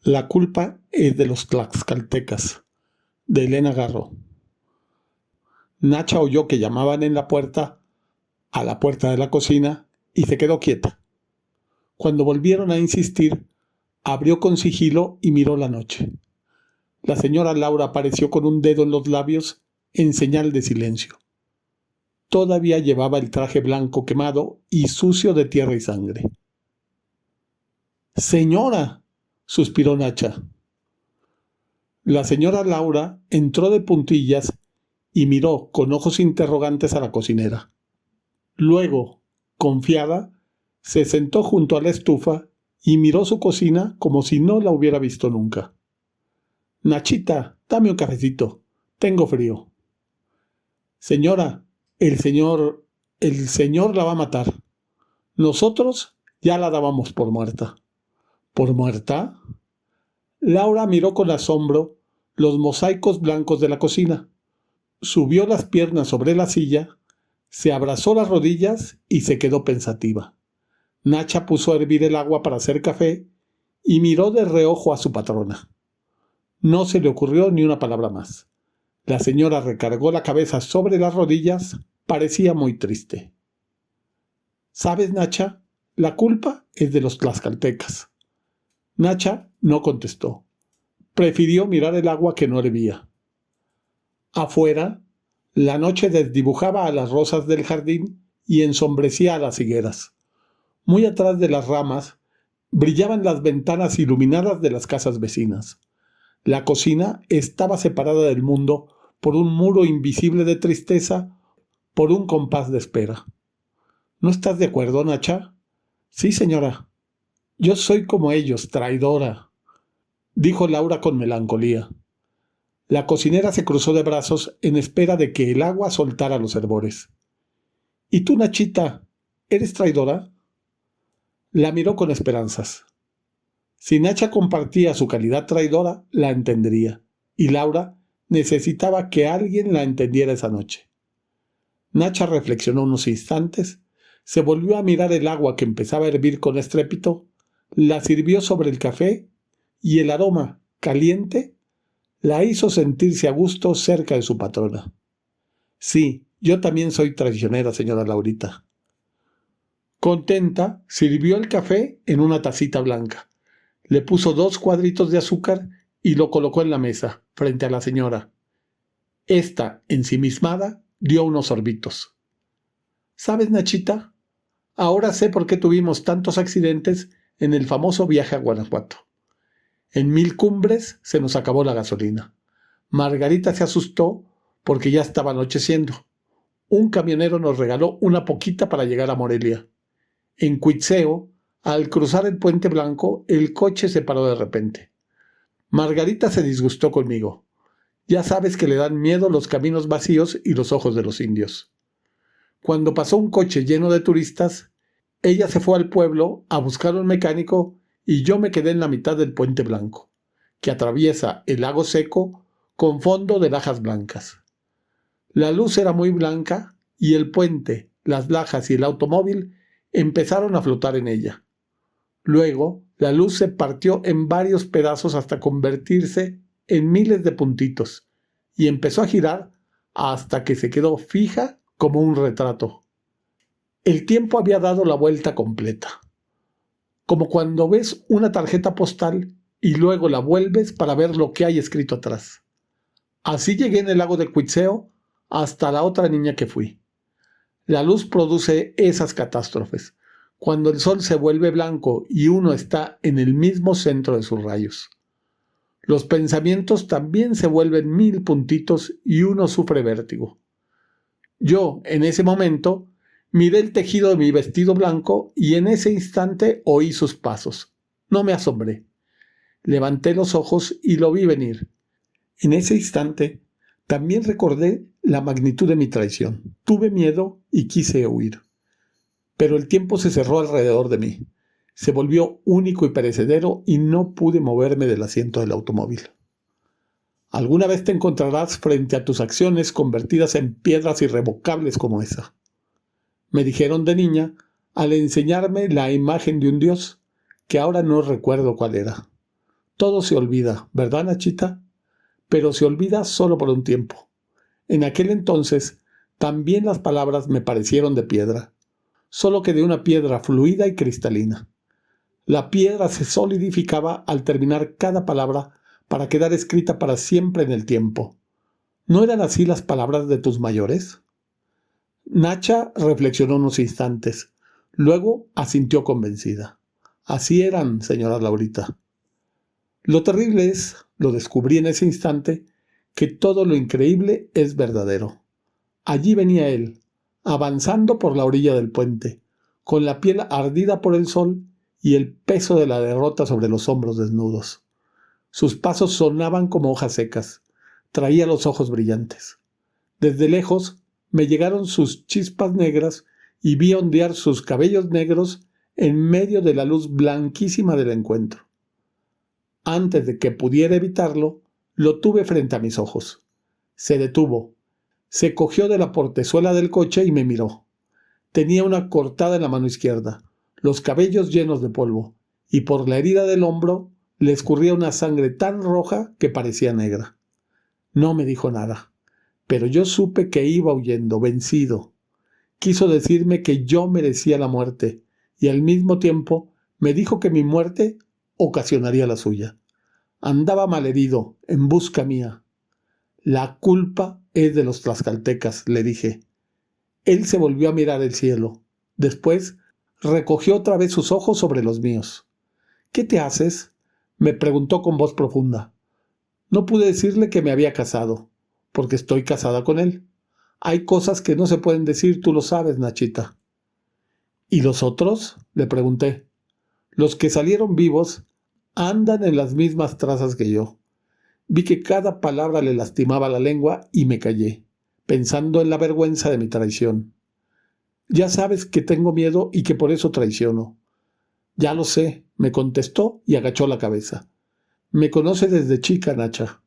La culpa es de los tlaxcaltecas, de Elena Garro. Nacha oyó que llamaban a la puerta de la cocina, y se quedó quieta. Cuando volvieron a insistir, abrió con sigilo y miró la noche. La señora Laura apareció con un dedo en los labios en señal de silencio. Todavía llevaba el traje blanco quemado y sucio de tierra y sangre. «¡Señora!», suspiró Nacha. La señora Laura entró de puntillas y miró con ojos interrogantes a la cocinera. Luego, confiada, se sentó junto a la estufa y miró su cocina como si no la hubiera visto nunca. «Nachita, dame un cafecito. Tengo frío». «Señora, el señor la va a matar. Nosotros ya la dábamos por muerta». «¿Por muerta?». Laura miró con asombro los mosaicos blancos de la cocina. Subió las piernas sobre la silla, se abrazó las rodillas y se quedó pensativa. Nacha puso a hervir el agua para hacer café y miró de reojo a su patrona. No se le ocurrió ni una palabra más. La señora recargó la cabeza sobre las rodillas, parecía muy triste. «¿Sabes, Nacha? La culpa es de los tlaxcaltecas». Nacha no contestó. Prefirió mirar el agua que no hervía. Afuera, la noche desdibujaba a las rosas del jardín y ensombrecía a las higueras. Muy atrás de las ramas brillaban las ventanas iluminadas de las casas vecinas. La cocina estaba separada del mundo por un muro invisible de tristeza, por un compás de espera. «¿No estás de acuerdo, Nacha?». «Sí, señora. Yo soy como ellos, traidora», dijo Laura con melancolía. La cocinera se cruzó de brazos en espera de que el agua soltara los hervores. «¿Y tú, Nachita, eres traidora?». La miró con esperanzas. Si Nacha compartía su calidad traidora, la entendería, y Laura necesitaba que alguien la entendiera esa noche. Nacha reflexionó unos instantes, se volvió a mirar el agua que empezaba a hervir con estrépito, la sirvió sobre el café y el aroma, caliente, la hizo sentirse a gusto cerca de su patrona. «Sí, yo también soy traicionera, señora Laurita». Contenta, sirvió el café en una tacita blanca. Le puso 2 cuadritos de azúcar y lo colocó en la mesa, frente a la señora. Esta, ensimismada, dio unos sorbitos. «¿Sabes, Nachita? Ahora sé por qué tuvimos tantos accidentes en el famoso viaje a Guanajuato. En 1000 cumbres se nos acabó la gasolina. Margarita se asustó porque ya estaba anocheciendo. Un camionero nos regaló una poquita para llegar a Morelia. En Cuitzeo, al cruzar el Puente Blanco, el coche se paró de repente. Margarita se disgustó conmigo. Ya sabes que le dan miedo los caminos vacíos y los ojos de los indios. Cuando pasó un coche lleno de turistas, ella se fue al pueblo a buscar un mecánico y yo me quedé en la mitad del Puente Blanco, que atraviesa el lago seco con fondo de lajas blancas. La luz era muy blanca y el puente, las lajas y el automóvil empezaron a flotar en ella. Luego, la luz se partió en varios pedazos hasta convertirse en miles de puntitos y empezó a girar hasta que se quedó fija como un retrato. El tiempo había dado la vuelta completa, como cuando ves una tarjeta postal y luego la vuelves para ver lo que hay escrito atrás. Así llegué en el lago de Cuitzeo hasta la otra niña que fui. La luz produce esas catástrofes, cuando el sol se vuelve blanco y uno está en el mismo centro de sus rayos. Los pensamientos también se vuelven 1000 puntitos y uno sufre vértigo. Yo, en ese momento, miré el tejido de mi vestido blanco y en ese instante oí sus pasos. No me asombré. Levanté los ojos y lo vi venir. En ese instante, también recordé la magnitud de mi traición. Tuve miedo y quise huir. Pero el tiempo se cerró alrededor de mí. Se volvió único y perecedero y no pude moverme del asiento del automóvil. Alguna vez te encontrarás frente a tus acciones convertidas en piedras irrevocables como esa. Me dijeron de niña al enseñarme la imagen de un dios que ahora no recuerdo cuál era. Todo se olvida, ¿verdad, Nachita? Pero se olvida solo por un tiempo. En aquel entonces, también las palabras me parecieron de piedra, solo que de una piedra fluida y cristalina. La piedra se solidificaba al terminar cada palabra para quedar escrita para siempre en el tiempo. ¿No eran así las palabras de tus mayores? Nacha reflexionó unos instantes. Luego asintió convencida. Así eran, señora Laurita. Lo terrible es, lo descubrí en ese instante, que todo lo increíble es verdadero. Allí venía él, avanzando por la orilla del puente, con la piel ardida por el sol y el peso de la derrota sobre los hombros desnudos. Sus pasos sonaban como hojas secas. Traía los ojos brillantes. Desde lejos me llegaron sus chispas negras y vi ondear sus cabellos negros en medio de la luz blanquísima del encuentro. Antes de que pudiera evitarlo, lo tuve frente a mis ojos. Se detuvo. Se cogió de la portezuela del coche y me miró. Tenía una cortada en la mano izquierda, los cabellos llenos de polvo, y por la herida del hombro le escurría una sangre tan roja que parecía negra. No me dijo nada, pero yo supe que iba huyendo, vencido. Quiso decirme que yo merecía la muerte, y al mismo tiempo me dijo que mi muerte ocasionaría la suya. Andaba malherido, en busca mía. La culpa es de los tlaxcaltecas, le dije. Él se volvió a mirar el cielo. Después recogió otra vez sus ojos sobre los míos. ¿Qué te haces?, me preguntó con voz profunda. No pude decirle que me había casado, porque estoy casada con él. Hay cosas que no se pueden decir, tú lo sabes, Nachita. ¿Y los otros?, le pregunté. Los que salieron vivos andan en las mismas trazas que yo. Vi que cada palabra le lastimaba la lengua y me callé, pensando en la vergüenza de mi traición. Ya sabes que tengo miedo y que por eso traiciono. Ya lo sé, me contestó y agachó la cabeza. Me conoce desde chica, Nacha.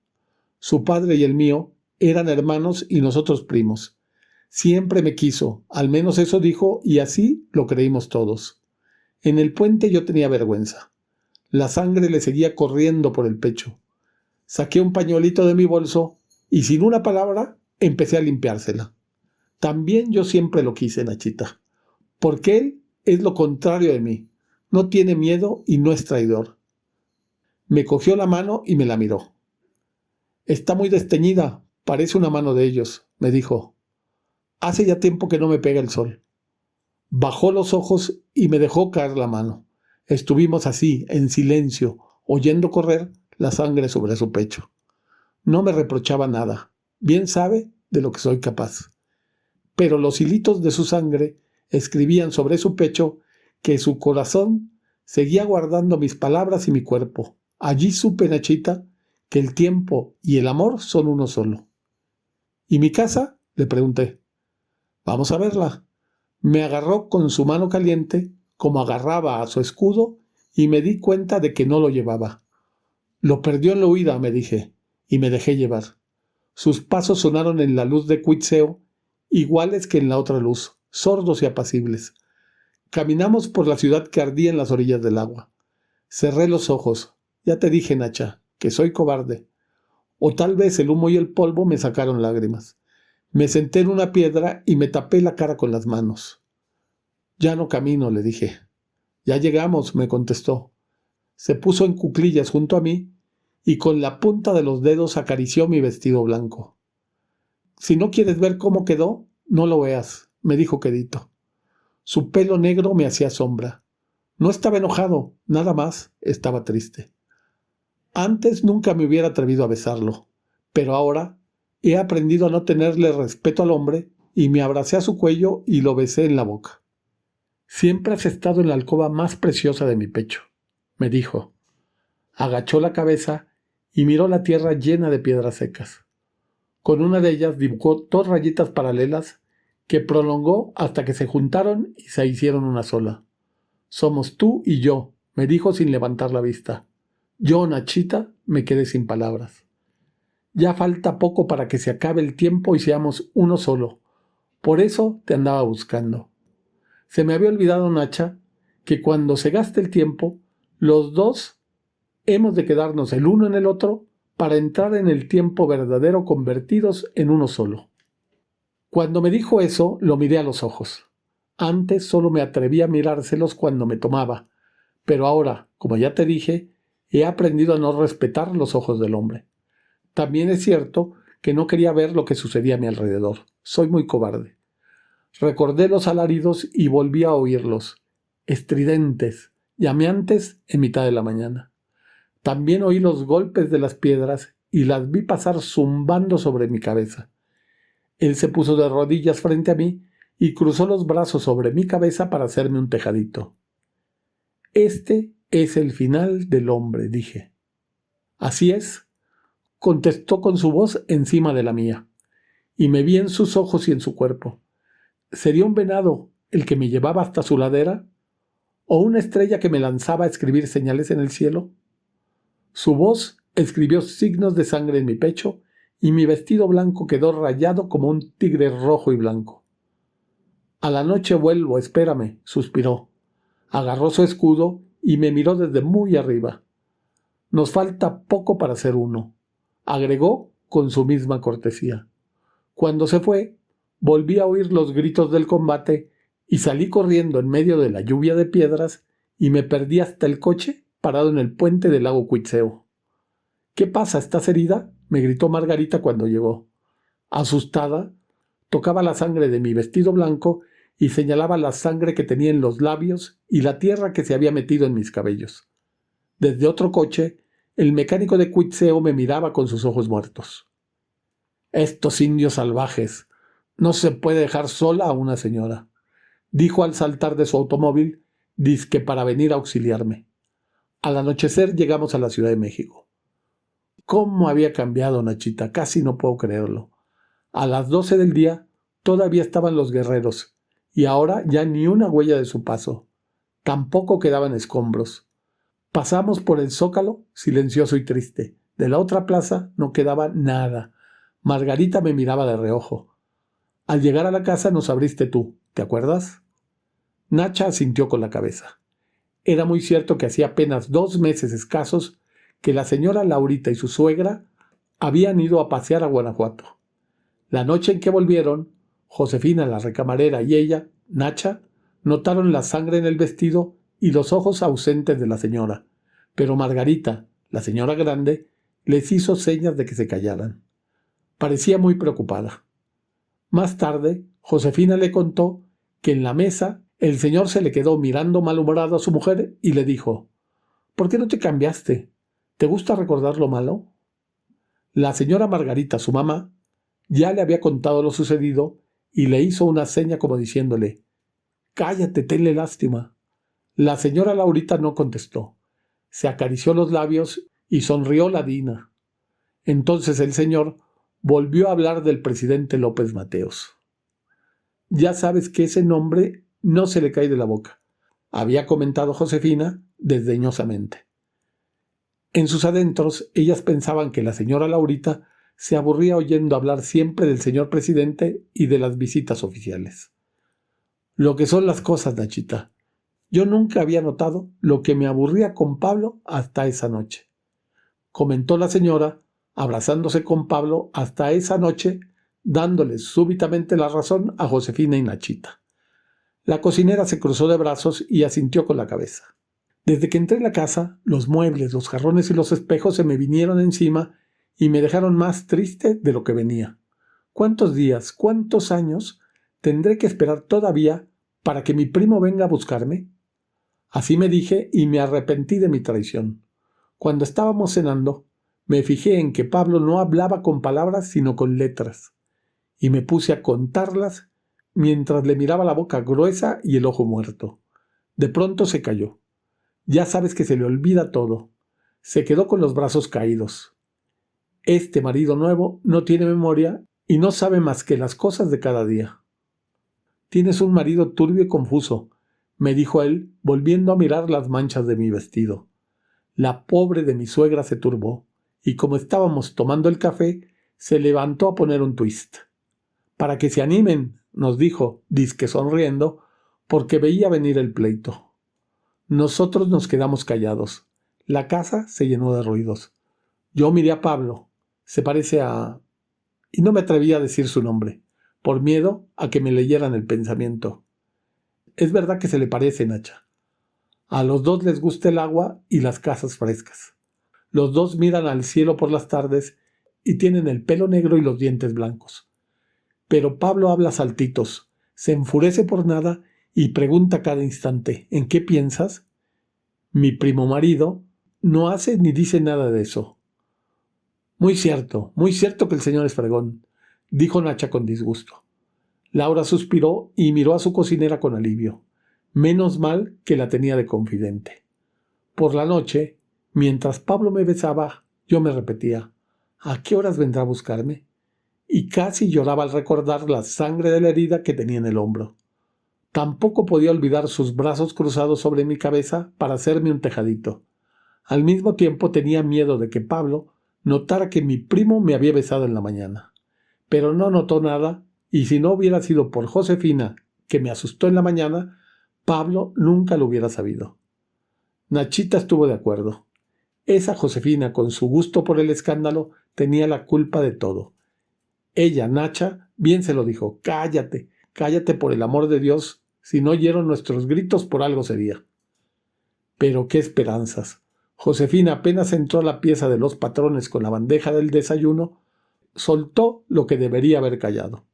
Su padre y el mío eran hermanos y nosotros primos. Siempre me quiso, al menos eso dijo, y así lo creímos todos. En el puente yo tenía vergüenza. La sangre le seguía corriendo por el pecho. Saqué un pañuelito de mi bolso y sin una palabra empecé a limpiársela. También yo siempre lo quise, Nachita, porque él es lo contrario de mí. No tiene miedo y no es traidor. Me cogió la mano y me la miró. Está muy desteñida, parece una mano de ellos, me dijo. Hace ya tiempo que no me pega el sol. Bajó los ojos y me dejó caer la mano. Estuvimos así, en silencio, oyendo correr la sangre sobre su pecho. No me reprochaba nada. Bien sabe de lo que soy capaz. Pero los hilitos de su sangre escribían sobre su pecho que su corazón seguía guardando mis palabras y mi cuerpo. Allí supe, Nachita, que el tiempo y el amor son uno solo. ¿Y mi casa?, le pregunté. Vamos a verla. Me agarró con su mano caliente, como agarraba a su escudo, y me di cuenta de que no lo llevaba. Lo perdió en la huida, me dije, y me dejé llevar. Sus pasos sonaron en la luz de Cuitzeo, iguales que en la otra luz, sordos y apacibles. Caminamos por la ciudad que ardía en las orillas del agua. Cerré los ojos. Ya te dije, Nacha, que soy cobarde. O tal vez el humo y el polvo me sacaron lágrimas. Me senté en una piedra y me tapé la cara con las manos. Ya no camino, le dije. Ya llegamos, me contestó. Se puso en cuclillas junto a mí y con la punta de los dedos acarició mi vestido blanco. Si no quieres ver cómo quedó, no lo veas, me dijo quedito. Su pelo negro me hacía sombra. No estaba enojado, nada más estaba triste. Antes nunca me hubiera atrevido a besarlo, pero ahora he aprendido a no tenerle respeto al hombre y me abracé a su cuello y lo besé en la boca. Siempre has estado en la alcoba más preciosa de mi pecho, me dijo. Agachó la cabeza y miró la tierra llena de piedras secas. Con una de ellas dibujó 2 rayitas paralelas que prolongó hasta que se juntaron y se hicieron una sola. Somos tú y yo, me dijo sin levantar la vista. Yo, Nachita, me quedé sin palabras. Ya falta poco para que se acabe el tiempo y seamos uno solo. Por eso te andaba buscando. Se me había olvidado, Nacha, que cuando se gaste el tiempo, los dos Hemos de quedarnos el uno en el otro para entrar en el tiempo verdadero convertidos en uno solo. Cuando me dijo eso, lo miré a los ojos. Antes solo me atrevía a mirárselos cuando me tomaba, pero ahora, como ya te dije, he aprendido a no respetar los ojos del hombre. También es cierto que no quería ver lo que sucedía a mi alrededor. Soy muy cobarde. Recordé los alaridos y volví a oírlos, estridentes, llameantes en mitad de la mañana. También oí los golpes de las piedras y las vi pasar zumbando sobre mi cabeza. Él se puso de rodillas frente a mí y cruzó los brazos sobre mi cabeza para hacerme un tejadito. Este es el final del hombre, dije. Así es, contestó con su voz encima de la mía, y me vi en sus ojos y en su cuerpo. ¿Sería un venado el que me llevaba hasta su ladera? ¿O una estrella que me lanzaba a escribir señales en el cielo? Su voz escribió signos de sangre en mi pecho y mi vestido blanco quedó rayado como un tigre rojo y blanco. A la noche vuelvo, espérame, suspiró. Agarró su escudo y me miró desde muy arriba. Nos falta poco para ser uno, agregó con su misma cortesía. Cuando se fue, volví a oír los gritos del combate y salí corriendo en medio de la lluvia de piedras y me perdí hasta el coche parado en el puente del lago Cuitzeo. ¿Qué pasa? ¿Estás herida?, me gritó Margarita cuando llegó. Asustada, tocaba la sangre de mi vestido blanco y señalaba la sangre que tenía en los labios y la tierra que se había metido en mis cabellos. Desde otro coche, el mecánico de Cuitzeo me miraba con sus ojos muertos. Estos indios salvajes. No se puede dejar sola a una señora, dijo al saltar de su automóvil, dizque para venir a auxiliarme. Al anochecer llegamos a la Ciudad de México. ¿Cómo había cambiado, Nachita? Casi no puedo creerlo. A las 12 del día todavía estaban los guerreros, y ahora ya ni una huella de su paso. Tampoco quedaban escombros. Pasamos por el Zócalo, silencioso y triste. De la otra plaza no quedaba nada. Margarita me miraba de reojo. Al llegar a la casa nos abriste tú, ¿te acuerdas? Nacha asintió con la cabeza. Era muy cierto que hacía apenas 2 meses escasos que la señora Laurita y su suegra habían ido a pasear a Guanajuato. La noche en que volvieron, Josefina, la recamarera, y ella, Nacha, notaron la sangre en el vestido y los ojos ausentes de la señora, pero Margarita, la señora grande, les hizo señas de que se callaran. Parecía muy preocupada. Más tarde, Josefina le contó que en la mesa el señor se le quedó mirando malhumorado a su mujer y le dijo: «¿Por qué no te cambiaste? ¿Te gusta recordar lo malo?». La señora Margarita, su mamá, ya le había contado lo sucedido y le hizo una seña como diciéndole: «Cállate, tenle lástima». La señora Laurita no contestó. Se acarició los labios y sonrió ladina. Entonces el señor volvió a hablar del presidente López Mateos. «Ya sabes que ese nombre no se le cae de la boca», había comentado Josefina desdeñosamente. En sus adentros, ellas pensaban que la señora Laurita se aburría oyendo hablar siempre del señor presidente y de las visitas oficiales. Lo que son las cosas, Nachita. Yo nunca había notado lo que me aburría con Pablo hasta esa noche, comentó la señora, abrazándose con Pablo hasta esa noche, dándole súbitamente la razón a Josefina y Nachita. La cocinera se cruzó de brazos y asintió con la cabeza. Desde que entré en la casa, los muebles, los jarrones y los espejos se me vinieron encima y me dejaron más triste de lo que venía. ¿Cuántos días, cuántos años tendré que esperar todavía para que mi primo venga a buscarme? Así me dije y me arrepentí de mi traición. Cuando estábamos cenando, me fijé en que Pablo no hablaba con palabras sino con letras, y me puse a contarlas mientras le miraba la boca gruesa y el ojo muerto. De pronto se calló. Ya sabes que se le olvida todo. Se quedó con los brazos caídos. Este marido nuevo no tiene memoria y no sabe más que las cosas de cada día. «Tienes un marido turbio y confuso», me dijo él, volviendo a mirar las manchas de mi vestido. La pobre de mi suegra se turbó, y como estábamos tomando el café, se levantó a poner un twist. «Para que se animen», nos dijo, dizque sonriendo, porque veía venir el pleito. Nosotros nos quedamos callados. La casa se llenó de ruidos. Yo miré a Pablo. Se parece a... Y no me atreví a decir su nombre, por miedo a que me leyeran el pensamiento. Es verdad que se le parece, Nacha. A los dos les gusta el agua y las casas frescas. Los dos miran al cielo por las tardes y tienen el pelo negro y los dientes blancos. Pero Pablo habla saltitos, se enfurece por nada y pregunta cada instante, ¿en qué piensas? Mi primo marido no hace ni dice nada de eso. Muy cierto que el señor es fregón, dijo Nacha con disgusto. Laura suspiró y miró a su cocinera con alivio. Menos mal que la tenía de confidente. Por la noche, mientras Pablo me besaba, yo me repetía, ¿a qué horas vendrá a buscarme? Y casi lloraba al recordar la sangre de la herida que tenía en el hombro. Tampoco podía olvidar sus brazos cruzados sobre mi cabeza para hacerme un tejadito. Al mismo tiempo tenía miedo de que Pablo notara que mi primo me había besado en la mañana. Pero no notó nada, y si no hubiera sido por Josefina, que me asustó en la mañana, Pablo nunca lo hubiera sabido. Nachita estuvo de acuerdo. Esa Josefina, con su gusto por el escándalo, tenía la culpa de todo. Ella, Nacha, bien se lo dijo, cállate, cállate por el amor de Dios, si no oyeron nuestros gritos por algo sería. Pero qué esperanzas. Josefina apenas entró a la pieza de los patrones con la bandeja del desayuno, soltó lo que debería haber callado.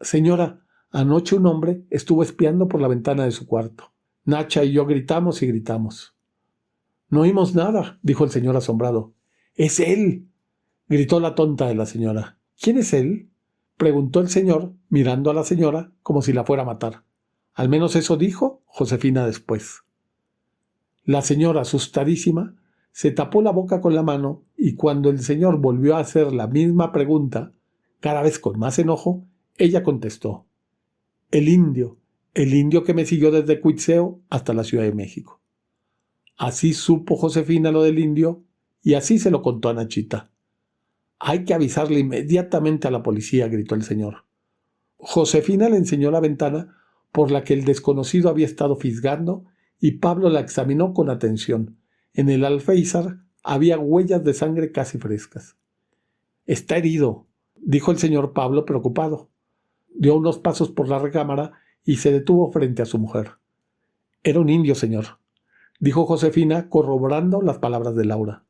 Señora, anoche un hombre estuvo espiando por la ventana de su cuarto. Nacha y yo gritamos y gritamos. No oímos nada, dijo el señor asombrado. ¡Es él!, gritó la tonta de la señora. ¿Quién es él?, preguntó el señor, mirando a la señora como si la fuera a matar. Al menos eso dijo Josefina después. La señora, asustadísima, se tapó la boca con la mano y cuando el señor volvió a hacer la misma pregunta, cada vez con más enojo, ella contestó: el indio que me siguió desde Cuitzeo hasta la Ciudad de México. Así supo Josefina lo del indio y así se lo contó a Nachita. Hay que avisarle inmediatamente a la policía, gritó el señor. Josefina le enseñó la ventana por la que el desconocido había estado fisgando y Pablo la examinó con atención. En el alféizar había huellas de sangre casi frescas. Está herido, dijo el señor Pablo preocupado. Dio unos pasos por la recámara y se detuvo frente a su mujer. Era un indio, señor, dijo Josefina, corroborando las palabras de Laura.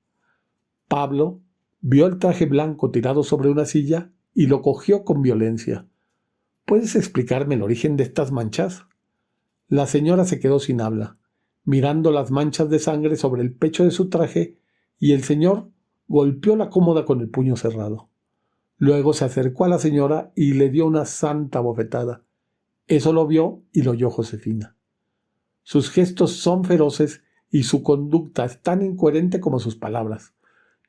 Pablo vio el traje blanco tirado sobre una silla y lo cogió con violencia. ¿Puedes explicarme el origen de estas manchas? La señora se quedó sin habla, mirando las manchas de sangre sobre el pecho de su traje, y el señor golpeó la cómoda con el puño cerrado. Luego se acercó a la señora y le dio una santa bofetada. Eso lo vio y lo oyó Josefina. Sus gestos son feroces y su conducta es tan incoherente como sus palabras.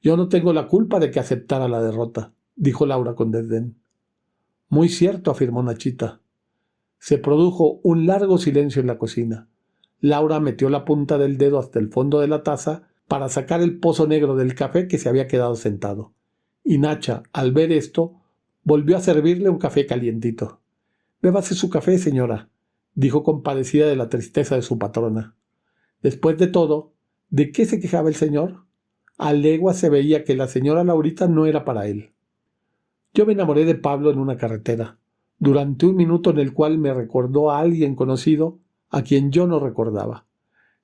Yo no tengo la culpa de que aceptara la derrota, dijo Laura con desdén. Muy cierto, afirmó Nachita. Se produjo un largo silencio en la cocina. Laura metió la punta del dedo hasta el fondo de la taza para sacar el pozo negro del café que se había quedado sentado. Y Nacha, al ver esto, volvió a servirle un café calientito. Bébase su café, señora, dijo compadecida de la tristeza de su patrona. Después de todo, ¿de qué se quejaba el señor? A leguas se veía que la señora Laurita no era para él. Yo me enamoré de Pablo en una carretera, durante un minuto en el cual me recordó a alguien conocido a quien yo no recordaba.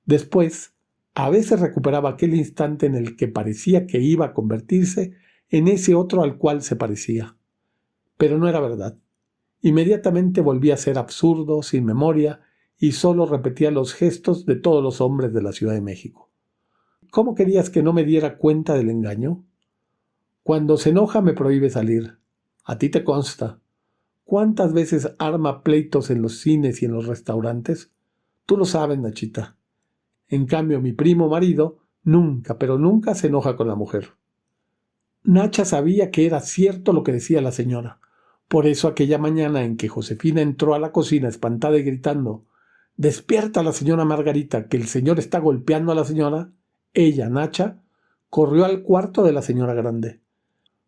Después, a veces recuperaba aquel instante en el que parecía que iba a convertirse en ese otro al cual se parecía. Pero no era verdad. Inmediatamente volvía a ser absurdo, sin memoria, y solo repetía los gestos de todos los hombres de la Ciudad de México. ¿Cómo querías que no me diera cuenta del engaño? Cuando se enoja me prohíbe salir. A ti te consta. ¿Cuántas veces arma pleitos en los cines y en los restaurantes? Tú lo sabes, Nachita. En cambio, mi primo marido nunca, pero nunca se enoja con la mujer. Nacha sabía que era cierto lo que decía la señora. Por eso aquella mañana en que Josefina entró a la cocina espantada y gritando: «¡Despierta a la señora Margarita, que el señor está golpeando a la señora!», ella, Nacha, corrió al cuarto de la señora grande.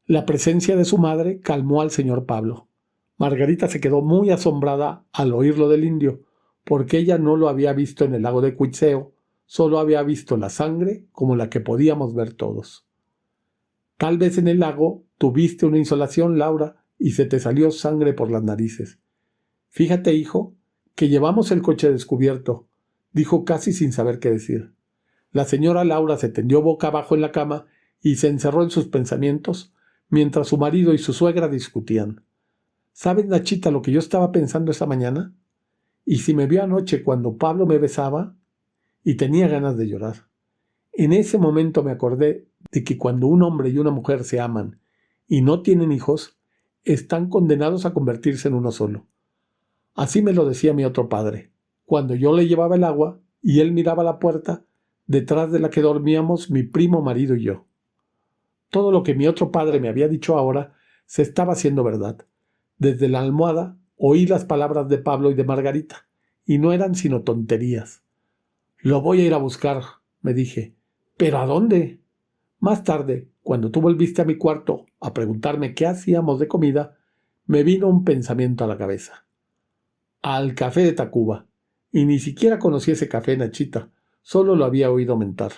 La presencia de su madre calmó al señor Pablo. Margarita se quedó muy asombrada al oír lo del indio, porque ella no lo había visto en el lago de Cuitzeo, solo había visto la sangre como la que podíamos ver todos. Tal vez en el lago tuviste una insolación, Laura, y se te salió sangre por las narices. Fíjate, hijo, que llevamos el coche descubierto, dijo casi sin saber qué decir. La señora Laura se tendió boca abajo en la cama y se encerró en sus pensamientos mientras su marido y su suegra discutían. ¿Sabes, Nachita, lo que yo estaba pensando esta mañana? ¿Y si me vio anoche cuando Pablo me besaba? Y tenía ganas de llorar. En ese momento me acordé de que cuando un hombre y una mujer se aman y no tienen hijos, están condenados a convertirse en uno solo. Así me lo decía mi otro padre, cuando yo le llevaba el agua y él miraba la puerta detrás de la que dormíamos mi primo marido y yo. Todo lo que mi otro padre me había dicho ahora se estaba haciendo verdad. Desde la almohada oí las palabras de Pablo y de Margarita, y no eran sino tonterías. Lo voy a ir a buscar, me dije. ¿Pero a dónde? Más tarde, cuando tú volviste a mi cuarto a preguntarme qué hacíamos de comida, me vino un pensamiento a la cabeza. Al café de Tacuba. Y ni siquiera conocí ese café, Nachita, solo lo había oído mentar.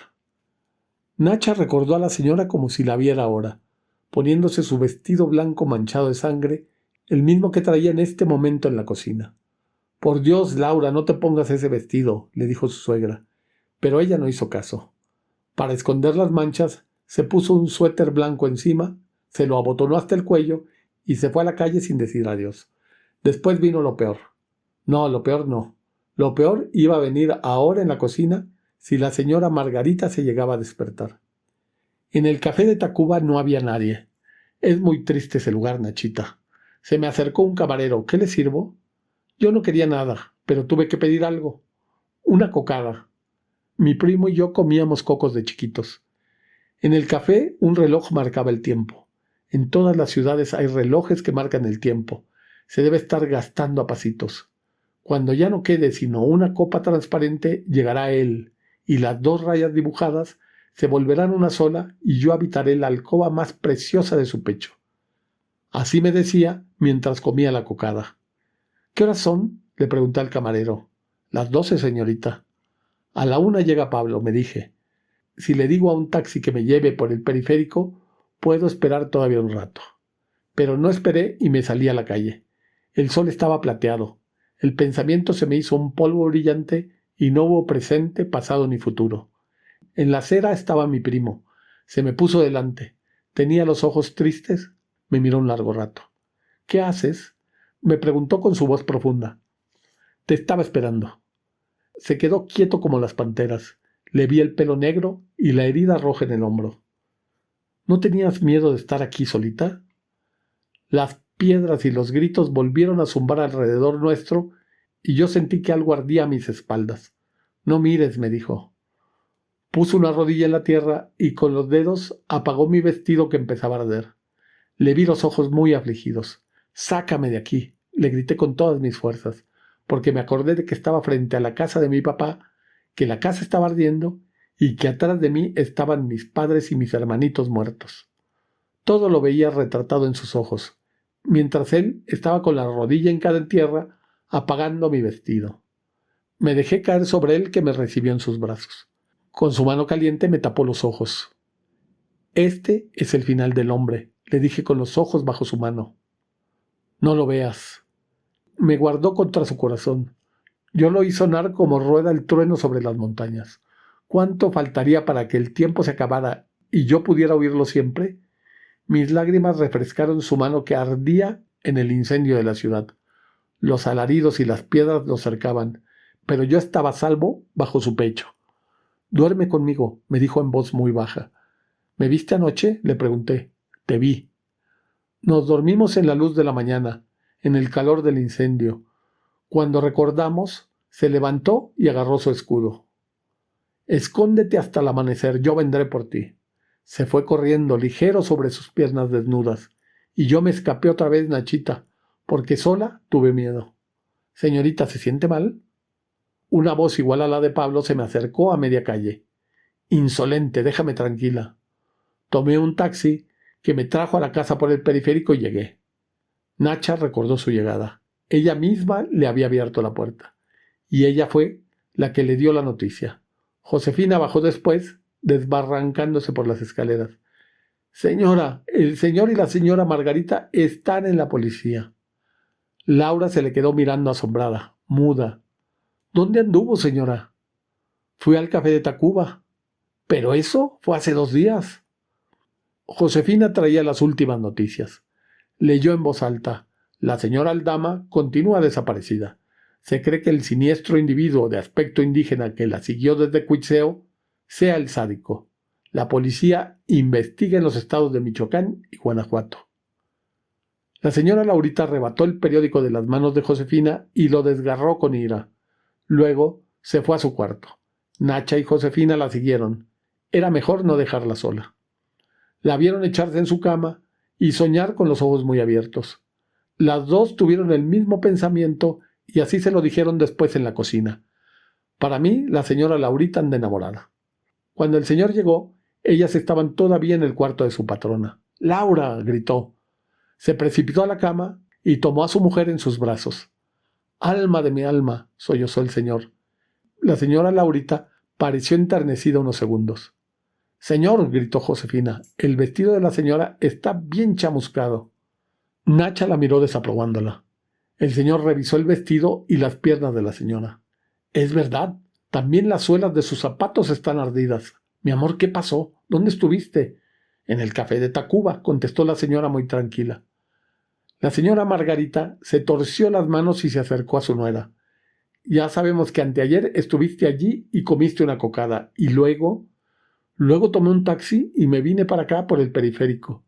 Nacha recordó a la señora como si la viera ahora, poniéndose su vestido blanco manchado de sangre, el mismo que traía en este momento en la cocina. Por Dios, Laura, no te pongas ese vestido, le dijo su suegra, pero ella no hizo caso. Para esconder las manchas, se puso un suéter blanco encima, se lo abotonó hasta el cuello y se fue a la calle sin decir adiós. Después vino lo peor. No, lo peor no. Lo peor iba a venir ahora en la cocina si la señora Margarita se llegaba a despertar. En el café de Tacuba no había nadie. Es muy triste ese lugar, Nachita. Se me acercó un camarero. ¿Qué le sirvo? Yo no quería nada, pero tuve que pedir algo. Una cocada. Mi primo y yo comíamos cocos de chiquitos. En el café un reloj marcaba el tiempo. En todas las ciudades hay relojes que marcan el tiempo. Se debe estar gastando a pasitos. Cuando ya no quede sino una copa transparente, llegará él, y las dos rayas dibujadas se volverán una sola y yo habitaré la alcoba más preciosa de su pecho. Así me decía mientras comía la cocada. ¿Qué horas son? Le pregunté al camarero. Las 12, señorita. A la 1 llega Pablo, me dije. Si le digo a un taxi que me lleve por el periférico, puedo esperar todavía un rato. Pero no esperé y me salí a la calle. El sol estaba plateado. El pensamiento se me hizo un polvo brillante y no hubo presente, pasado ni futuro. En la acera estaba mi primo. Se me puso delante. Tenía los ojos tristes. Me miró un largo rato. ¿Qué haces? Me preguntó con su voz profunda. Te estaba esperando. Se quedó quieto como las panteras. Le vi el pelo negro y la herida roja en el hombro. ¿No tenías miedo de estar aquí solita? Las piedras y los gritos volvieron a zumbar alrededor nuestro y yo sentí que algo ardía a mis espaldas. No mires, me dijo. Puso una rodilla en la tierra y con los dedos apagó mi vestido que empezaba a arder. Le vi los ojos muy afligidos. «Sácame de aquí», le grité con todas mis fuerzas, porque me acordé de que estaba frente a la casa de mi papá, que la casa estaba ardiendo y que atrás de mí estaban mis padres y mis hermanitos muertos. Todo lo veía retratado en sus ojos, mientras él estaba con la rodilla hincada en tierra, apagando mi vestido. Me dejé caer sobre él, que me recibió en sus brazos. Con su mano caliente me tapó los ojos. «Este es el final del hombre», le dije con los ojos bajo su mano. «No lo veas». Me guardó contra su corazón. Yo lo oí sonar como rueda el trueno sobre las montañas. ¿Cuánto faltaría para que el tiempo se acabara y yo pudiera oírlo siempre? Mis lágrimas refrescaron su mano que ardía en el incendio de la ciudad. Los alaridos y las piedras lo cercaban, pero yo estaba a salvo bajo su pecho. «Duerme conmigo», me dijo en voz muy baja. «¿Me viste anoche?», le pregunté. «Te vi». Nos dormimos en la luz de la mañana, en el calor del incendio. Cuando recordamos, se levantó y agarró su escudo. «Escóndete hasta el amanecer, yo vendré por ti». Se fue corriendo, ligero sobre sus piernas desnudas, y yo me escapé otra vez, Nachita, porque sola tuve miedo. «Señorita, ¿se siente mal?». Una voz igual a la de Pablo se me acercó a media calle. «Insolente, déjame tranquila». Tomé un taxi que me trajo a la casa por el periférico y llegué. Nacha recordó su llegada. Ella misma le había abierto la puerta. Y ella fue la que le dio la noticia. Josefina bajó después, desbarrancándose por las escaleras. Señora, el señor y la señora Margarita están en la policía. Laura se le quedó mirando asombrada, muda. ¿Dónde anduvo, señora? Fui al café de Tacuba. Pero eso fue hace 2 días. Josefina traía las últimas noticias. Leyó en voz alta. La señora Aldama continúa desaparecida. Se cree que el siniestro individuo de aspecto indígena que la siguió desde Cuitzeo sea el sádico. La policía investiga en los estados de Michoacán y Guanajuato. La señora Laurita arrebató el periódico de las manos de Josefina y lo desgarró con ira. Luego se fue a su cuarto. Nacha y Josefina la siguieron. Era mejor no dejarla sola. La vieron echarse en su cama y soñar con los ojos muy abiertos. Las dos tuvieron el mismo pensamiento y así se lo dijeron después en la cocina. Para mí, la señora Laurita anda enamorada. Cuando el señor llegó, ellas estaban todavía en el cuarto de su patrona. ¡Laura!, gritó. Se precipitó a la cama y tomó a su mujer en sus brazos. «Alma de mi alma», sollozó el señor. La señora Laurita pareció enternecida unos segundos. «Señor», gritó Josefina, «el vestido de la señora está bien chamuscado». Nacha la miró desaprobándola. El señor revisó el vestido y las piernas de la señora. «Es verdad, también las suelas de sus zapatos están ardidas. Mi amor, ¿qué pasó? ¿Dónde estuviste?» «En el café de Tacuba», contestó la señora muy tranquila. La señora Margarita se torció las manos y se acercó a su nuera. «Ya sabemos que anteayer estuviste allí y comiste una cocada. ¿Y luego?» «Luego tomé un taxi y me vine para acá por el periférico».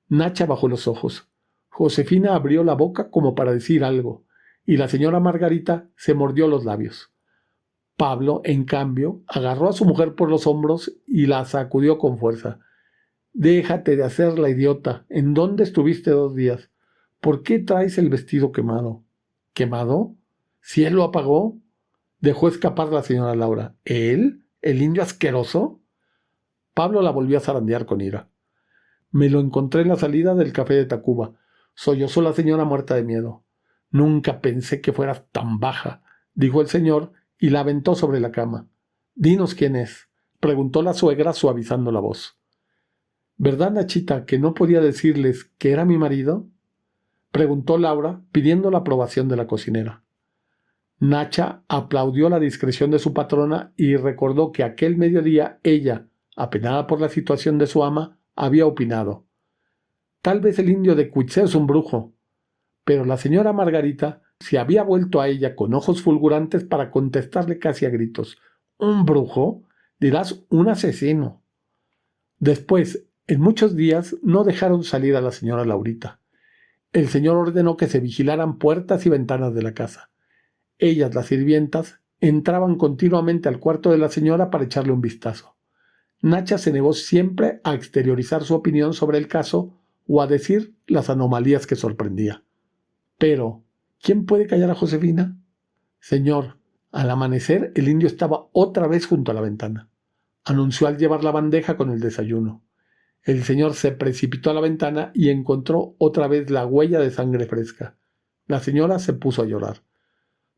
Nacha bajó los ojos. Josefina abrió la boca como para decir algo, y la señora Margarita se mordió los labios. Pablo, en cambio, agarró a su mujer por los hombros y la sacudió con fuerza. «Déjate de hacer la idiota. ¿En dónde estuviste 2 días? ¿Por qué traes el vestido quemado?» «¿Quemado? ¿Si él lo apagó?» Dejó escapar la señora Laura. «¿Él? ¿El indio asqueroso?» Pablo la volvió a zarandear con ira. «Me lo encontré en la salida del café de Tacuba», sollozó la señora muerta de miedo. «Nunca pensé que fueras tan baja», dijo el señor y la aventó sobre la cama. «Dinos quién es», preguntó la suegra suavizando la voz. «¿Verdad, Nachita, que no podía decirles que era mi marido?», preguntó Laura, pidiendo la aprobación de la cocinera. Nacha aplaudió la discreción de su patrona y recordó que aquel mediodía ella, apenada por la situación de su ama, había opinado: «Tal vez el indio de Cuitzeo es un brujo». Pero la señora Margarita se había vuelto a ella con ojos fulgurantes para contestarle casi a gritos: «¿Un brujo? Dirás un asesino». Después, en muchos días, no dejaron salir a la señora Laurita. El señor ordenó que se vigilaran puertas y ventanas de la casa. Ellas, las sirvientas, entraban continuamente al cuarto de la señora para echarle un vistazo. Nacha se negó siempre a exteriorizar su opinión sobre el caso o a decir las anomalías que sorprendía. Pero, ¿quién puede callar a Josefina? «Señor, al amanecer el indio estaba otra vez junto a la ventana», anunció al llevar la bandeja con el desayuno. El señor se precipitó a la ventana y encontró otra vez la huella de sangre fresca. La señora se puso a llorar.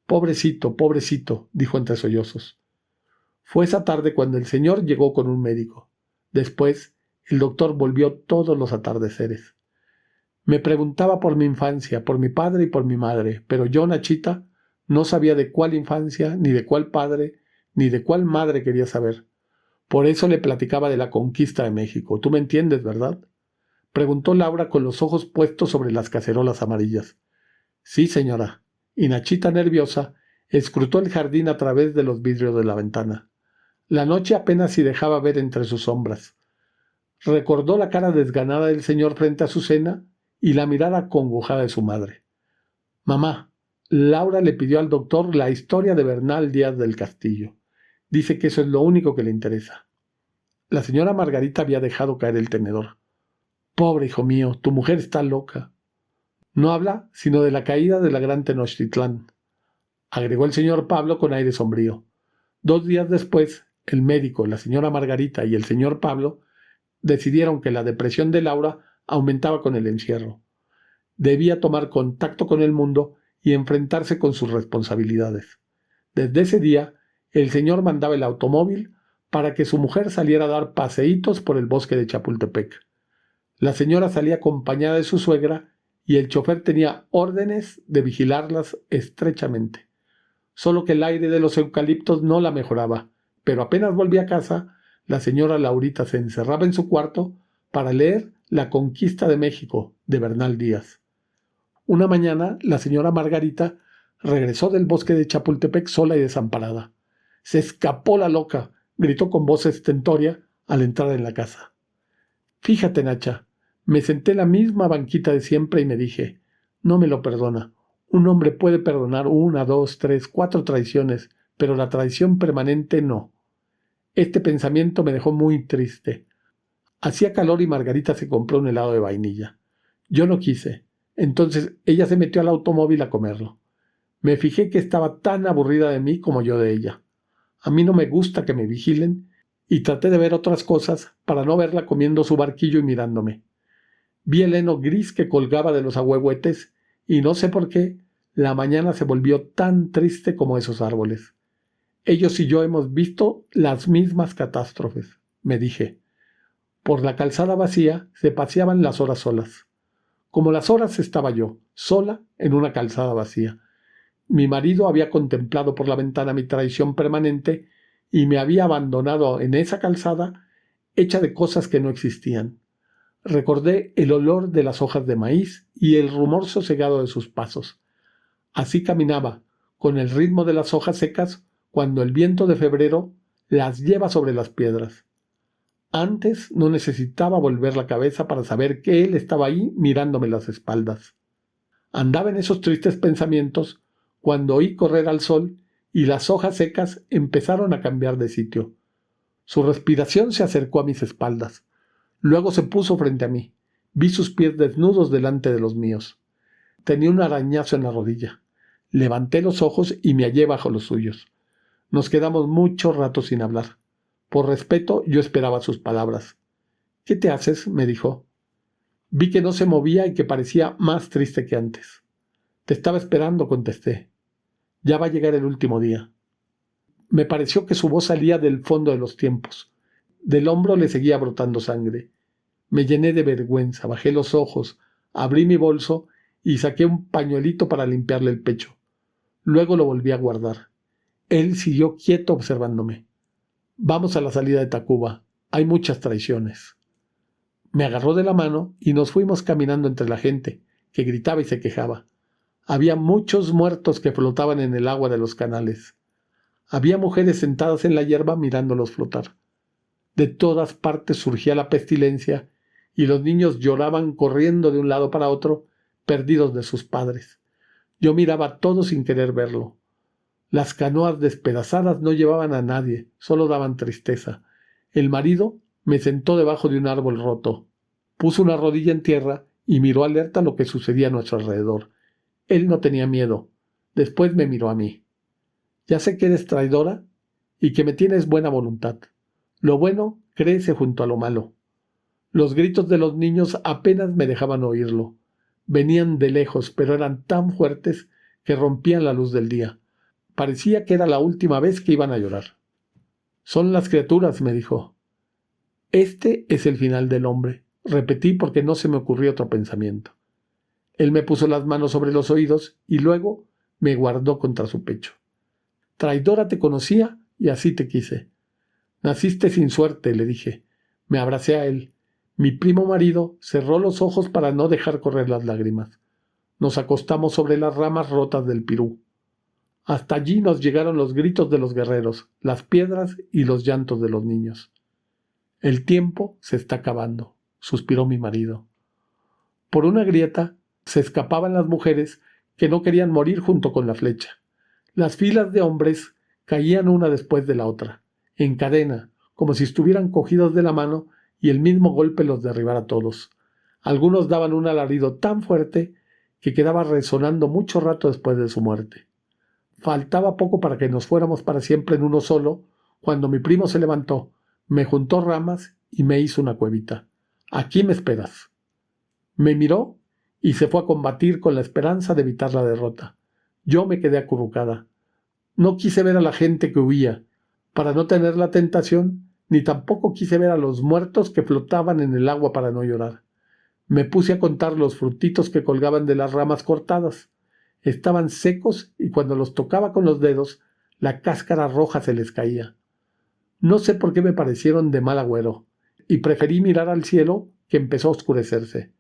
«Pobrecito, pobrecito», dijo entre sollozos. Fue esa tarde cuando el señor llegó con un médico. Después, el doctor volvió todos los atardeceres. Me preguntaba por mi infancia, por mi padre y por mi madre, pero yo, Nachita, no sabía de cuál infancia, ni de cuál padre, ni de cuál madre quería saber. Por eso le platicaba de la conquista de México. ¿Tú me entiendes, verdad?, preguntó Laura con los ojos puestos sobre las cacerolas amarillas. «Sí, señora». Y Nachita, nerviosa, escrutó el jardín a través de los vidrios de la ventana. La noche apenas si dejaba ver entre sus sombras. Recordó la cara desganada del señor frente a su cena y la mirada acongojada de su madre. «Mamá, Laura le pidió al doctor la historia de Bernal Díaz del Castillo. Dice que eso es lo único que le interesa». La señora Margarita había dejado caer el tenedor. «Pobre hijo mío, tu mujer está loca. No habla sino de la caída de la gran Tenochtitlán», agregó el señor Pablo con aire sombrío. 2 días después, el médico, la señora Margarita y el señor Pablo decidieron que la depresión de Laura aumentaba con el encierro. Debía tomar contacto con el mundo y enfrentarse con sus responsabilidades. Desde ese día, El señor mandaba el automóvil para que su mujer saliera a dar paseítos por el bosque de Chapultepec. La señora salía acompañada de su suegra y el chofer tenía órdenes de vigilarlas estrechamente. Solo que el aire de los eucaliptos no la mejoraba, pero apenas volvía a casa, la señora Laurita se encerraba en su cuarto para leer La conquista de México, de Bernal Díaz. Una mañana, la señora Margarita regresó del bosque de Chapultepec sola y desamparada. Se escapó la loca, gritó con voz estentórea al entrar en la casa. Fíjate, Nacha, me senté en la misma banquita de siempre y me dije, no me lo perdona. Un hombre puede perdonar 1, 2, 3, 4 traiciones, pero la traición permanente no. Este pensamiento me dejó muy triste. Hacía calor y Margarita se compró un helado de vainilla. Yo no quise. Entonces ella se metió al automóvil a comerlo. Me fijé que estaba tan aburrida de mí como yo de ella. A mí no me gusta que me vigilen y traté de ver otras cosas para no verla comiendo su barquillo y mirándome. Vi el heno gris que colgaba de los ahuehuetes y no sé por qué la mañana se volvió tan triste como esos árboles. Ellos y yo hemos visto las mismas catástrofes, me dije. Por la calzada vacía se paseaban las horas solas. Como las horas estaba yo, sola en una calzada vacía. Mi marido había contemplado por la ventana mi traición permanente y me había abandonado en esa calzada hecha de cosas que no existían. Recordé el olor de las hojas de maíz y el rumor sosegado de sus pasos. Así caminaba, con el ritmo de las hojas secas, cuando el viento de febrero las lleva sobre las piedras. Antes no necesitaba volver la cabeza para saber que él estaba ahí mirándome las espaldas. Andaba en esos tristes pensamientos cuando oí correr al sol y las hojas secas empezaron a cambiar de sitio. Su respiración se acercó a mis espaldas. Luego se puso frente a mí. Vi sus pies desnudos delante de los míos. Tenía un arañazo en la rodilla. Levanté los ojos y me hallé bajo los suyos. Nos quedamos mucho rato sin hablar. Por respeto, yo esperaba sus palabras. «¿Qué te haces?», me dijo. Vi que no se movía y que parecía más triste que antes. «Te estaba esperando», contesté. «Ya va a llegar el último día». Me pareció que su voz salía del fondo de los tiempos. Del hombro le seguía brotando sangre. Me llené de vergüenza, bajé los ojos, abrí mi bolso y saqué un pañuelito para limpiarle el pecho. Luego lo volví a guardar. Él siguió quieto observándome. «Vamos a la salida de Tacuba. Hay muchas traiciones». Me agarró de la mano y nos fuimos caminando entre la gente, que gritaba y se quejaba. Había muchos muertos que flotaban en el agua de los canales. Había mujeres sentadas en la hierba mirándolos flotar. De todas partes surgía la pestilencia y los niños lloraban corriendo de un lado para otro, perdidos de sus padres. Yo miraba todo sin querer verlo. Las canoas despedazadas no llevaban a nadie, solo daban tristeza. El marido me sentó debajo de un árbol roto. Puso una rodilla en tierra y miró alerta lo que sucedía a nuestro alrededor. Él no tenía miedo. Después me miró a mí. «Ya sé que eres traidora y que me tienes buena voluntad. Lo bueno crece junto a lo malo». Los gritos de los niños apenas me dejaban oírlo. Venían de lejos, pero eran tan fuertes que rompían la luz del día. Parecía que era la última vez que iban a llorar. «Son las criaturas», me dijo. «Este es el final del hombre», repetí porque no se me ocurrió otro pensamiento. Él me puso las manos sobre los oídos y luego me guardó contra su pecho. «Traidora te conocía y así te quise». «Naciste sin suerte», le dije. Me abracé a él. Mi primo marido cerró los ojos para no dejar correr las lágrimas. Nos acostamos sobre las ramas rotas del pirú. Hasta allí nos llegaron los gritos de los guerreros, las piedras y los llantos de los niños. «El tiempo se está acabando», suspiró mi marido. Por una grieta se escapaban las mujeres que no querían morir junto con la flecha. Las filas de hombres caían una después de la otra, en cadena, como si estuvieran cogidos de la mano y el mismo golpe los derribara a todos. Algunos daban un alarido tan fuerte que quedaba resonando mucho rato después de su muerte. Faltaba poco para que nos fuéramos para siempre en uno solo, cuando mi primo se levantó, me juntó ramas y me hizo una cuevita. «Aquí me esperas». Me miró y se fue a combatir con la esperanza de evitar la derrota. Yo me quedé acurrucada. No quise ver a la gente que huía, para no tener la tentación, ni tampoco quise ver a los muertos que flotaban en el agua para no llorar. Me puse a contar los frutitos que colgaban de las ramas cortadas. Estaban secos y cuando los tocaba con los dedos, la cáscara roja se les caía. No sé por qué me parecieron de mal agüero, y preferí mirar al cielo, que empezó a oscurecerse.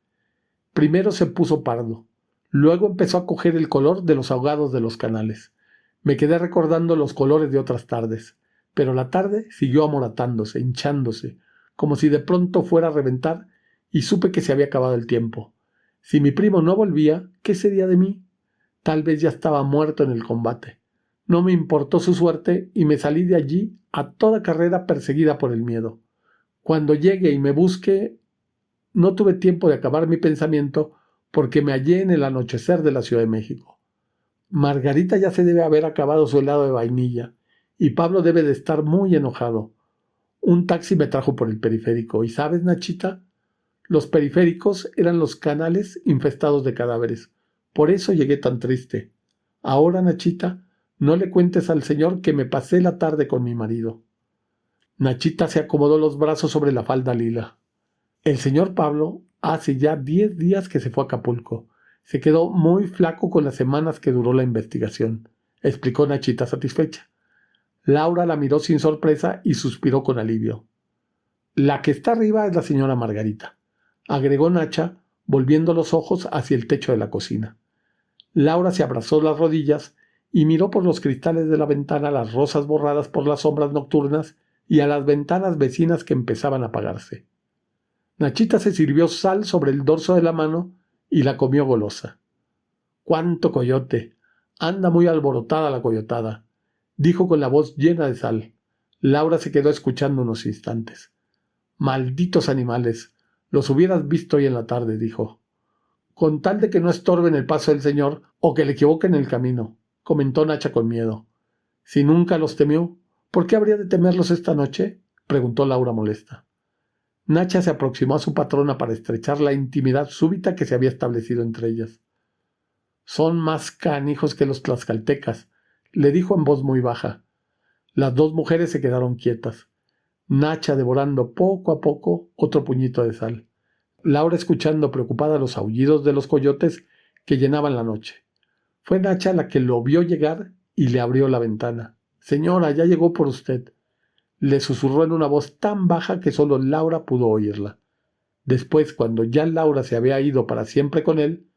Primero se puso pardo, luego empezó a coger el color de los ahogados de los canales. Me quedé recordando los colores de otras tardes, pero la tarde siguió amoratándose, hinchándose, como si de pronto fuera a reventar, y supe que se había acabado el tiempo. Si mi primo no volvía, ¿qué sería de mí? Tal vez ya estaba muerto en el combate. No me importó su suerte y me salí de allí a toda carrera perseguida por el miedo. Cuando llegue y me busque, no tuve tiempo de acabar mi pensamiento porque me hallé en el anochecer de la Ciudad de México. Margarita ya se debe haber acabado su helado de vainilla y Pablo debe de estar muy enojado. Un taxi me trajo por el periférico y ¿sabes, Nachita? Los periféricos eran los canales infestados de cadáveres. Por eso llegué tan triste. Ahora, Nachita, no le cuentes al señor que me pasé la tarde con mi marido. Nachita se acomodó los brazos sobre la falda lila. El señor Pablo hace ya 10 días que se fue a Acapulco. Se quedó muy flaco con las semanas que duró la investigación, explicó Nachita satisfecha. Laura la miró sin sorpresa y suspiró con alivio. La que está arriba es la señora Margarita, agregó Nacha, volviendo los ojos hacia el techo de la cocina. Laura se abrazó las rodillas y miró por los cristales de la ventana las rosas borradas por las sombras nocturnas y a las ventanas vecinas que empezaban a apagarse. Nachita se sirvió sal sobre el dorso de la mano y la comió golosa. ¡Cuánto coyote! Anda muy alborotada la coyotada, dijo con la voz llena de sal. Laura se quedó escuchando unos instantes. Malditos animales, los hubieras visto hoy en la tarde, dijo. Con tal de que no estorben el paso del señor o que le equivoquen el camino, comentó Nacha con miedo. Si nunca los temió, ¿por qué habría de temerlos esta noche? Preguntó Laura molesta. Nacha se aproximó a su patrona para estrechar la intimidad súbita que se había establecido entre ellas. Son más canijos que los tlaxcaltecas, le dijo en voz muy baja. Las dos mujeres se quedaron quietas, Nacha devorando poco a poco otro puñito de sal. Laura escuchando preocupada los aullidos de los coyotes que llenaban la noche. Fue Nacha la que lo vio llegar y le abrió la ventana. Señora, ya llegó por usted. Le susurró en una voz tan baja que solo Laura pudo oírla. Después, cuando ya Laura se había ido para siempre con él,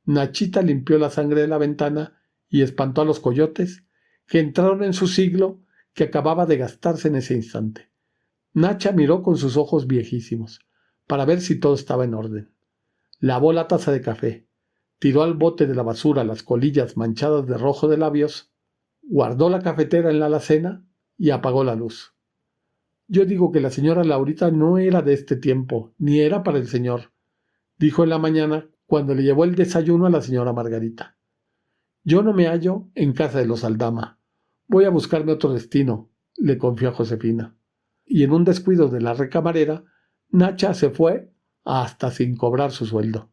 Nachita limpió la sangre de la ventana y espantó a los coyotes, que entraron en su siglo que acababa de gastarse en ese instante. Nacha miró con sus ojos viejísimos, para ver si todo estaba en orden. Lavó la taza de café, tiró al bote de la basura las colillas manchadas de rojo de labios, guardó la cafetera en la alacena y apagó la luz. Yo digo que la señora Laurita no era de este tiempo, ni era para el señor, dijo en la mañana cuando le llevó el desayuno a la señora Margarita. Yo no me hallo en casa de los Aldama. Voy a buscarme otro destino, le confió a Josefina. Y en un descuido de la recamarera, Nacha se fue hasta sin cobrar su sueldo.